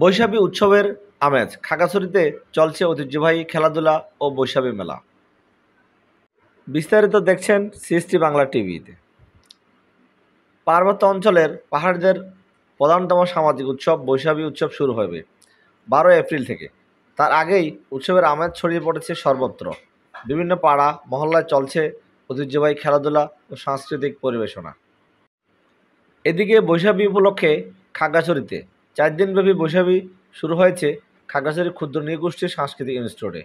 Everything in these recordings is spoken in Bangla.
বৈশাখী উৎসবের আমেজ খাগড়াছড়িতে চলছে ঐতিহ্যবাহী খেলাধুলা ও বৈশাখী মেলা। বিস্তারিত দেখছেন সিএসটি বাংলা টিভিতে। পার্বত্য অঞ্চলের পাহাড়িদের প্রধানতম সামাজিক উৎসব বৈশাখী উৎসব শুরু হবে 12 এপ্রিল থেকে। তার আগেই উৎসবের আমেজ ছড়িয়ে পড়েছে সর্বত্র। বিভিন্ন পাড়া মহল্লায় চলছে ঐতিহ্যবাহী খেলাধুলা ও সাংস্কৃতিক পরিবেশনা। এদিকে বৈশাখী উপলক্ষে খাগড়াছড়িতে 4 দিনব্যাপী বৈশাখী শুরু হয়েছে খাগড়াছড়ি ক্ষুদ্র নৃগোষ্ঠী সাংস্কৃতিক ইনস্টিটিউটে।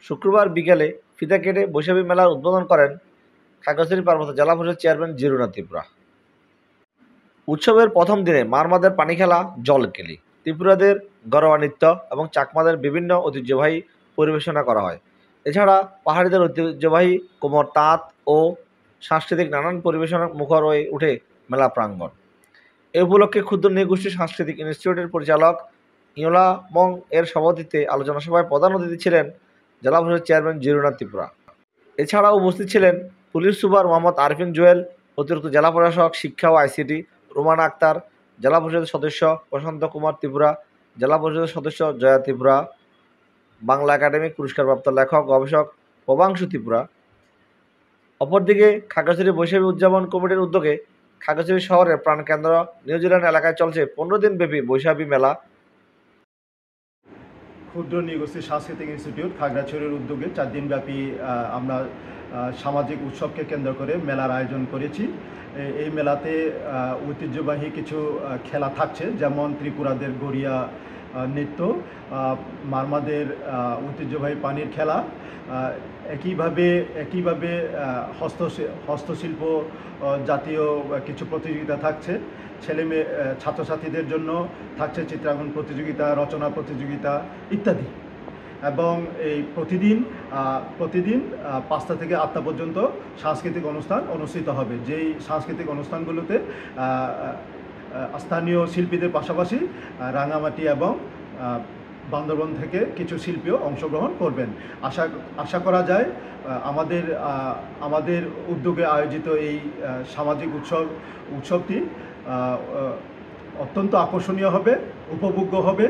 শুক্রবার বিকেলে ফিতা কেটে বৈশাখী মেলার উদ্বোধন করেন খাগড়াছড়ি পার্বত্য জেলা পরিষদ চেয়ারম্যান জিরুনা ত্রিপুরা। উৎসবের প্রথম দিনে মারমাদের পানি খেলা, জলকেলি, ত্রিপুরাদের গরবা নৃত্য এবং চাকমাদের বিভিন্ন ঐতিহ্যবাহী পরিবেশনা করা হয়। এছাড়া পাহাড়িদের ঐতিহ্যবাহী কোমর তাঁত ও সাংস্কৃতিক নানান পরিবেশনা মুখর হয়ে ওঠে মেলা প্রাঙ্গণ। এ উপলক্ষে ক্ষুদ্র নৃগোষ্ঠী সাংস্কৃতিক ইনস্টিটিউটের পরিচালক ইয়োলা মং এর সভাপতিত্বে আলোচনা সভায় প্রধান অতিথি ছিলেন জেলা পরিষদ চেয়ারম্যান জিরুনা ত্রিপুরা। এছাড়াও উপস্থিত ছিলেন পুলিশ সুপার মোহাম্মদ আরিফিন জুয়েল, অতিরিক্ত জেলা প্রশাসক শিক্ষা ও আইসিটি রুমানা আক্তার, জেলা পরিষদের সদস্য প্রশান্ত কুমার ত্রিপুরা, জেলা পরিষদের সদস্য জয়া ত্রিপুরা, বাংলা একাডেমিক পুরস্কারপ্রাপ্ত লেখক গবেষক প্রবাংশু ত্রিপুরা। অপরদিকে খাগড়াছড়ি বৈশাখী উদযাপন কমিটির উদ্যোগে খাগড়াছড়ি শহরের প্রাণকেন্দ্র নিউজিল্যান্ড এলাকায় চলছে 15 দিন ব্যাপী বৈশাখী মেলা। ক্ষুদ্র নৃগোষ্ঠী সাংস্কৃতিক ইনস্টিটিউট খাগড়াছড়ির উদ্যোগে 4 দিনব্যাপী আমরা সামাজিক উৎসবকে কেন্দ্র করে মেলার আয়োজন করেছি। এই মেলাতে ঐতিহ্যবাহী কিছু খেলা থাকছে, যেমন ত্রিপুরাদের গড়িয়া নৃত্য, মারমাদের ঐতিহ্যবাহী পানির খেলা, একইভাবে হস্তশিল্প জাতীয় কিছু প্রতিযোগিতা থাকছে। ছেলেমেয়ে ছাত্রছাত্রীদের জন্য থাকছে চিত্রাঙ্কন প্রতিযোগিতা, রচনা প্রতিযোগিতা ইত্যাদি। এবং এই প্রতিদিন 5টা থেকে 8টা পর্যন্ত সাংস্কৃতিক অনুষ্ঠান অনুষ্ঠিত হবে। যেই সাংস্কৃতিক অনুষ্ঠানগুলোতে স্থানীয় শিল্পীদের পাশাপাশি রাঙামাটি এবং বান্দরবন থেকে কিছু শিল্পীও অংশগ্রহণ করবেন। আশা করা যায় আমাদের উদ্যোগে আয়োজিত এই সামাজিক উৎসবটি অত্যন্ত আকর্ষণীয় হবে, উপভোগ্য হবে।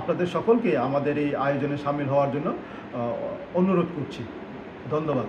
আপনাদের সকলকে আমাদের এই আয়োজনে সামিল হওয়ার জন্য অনুরোধ করছি। ধন্যবাদ।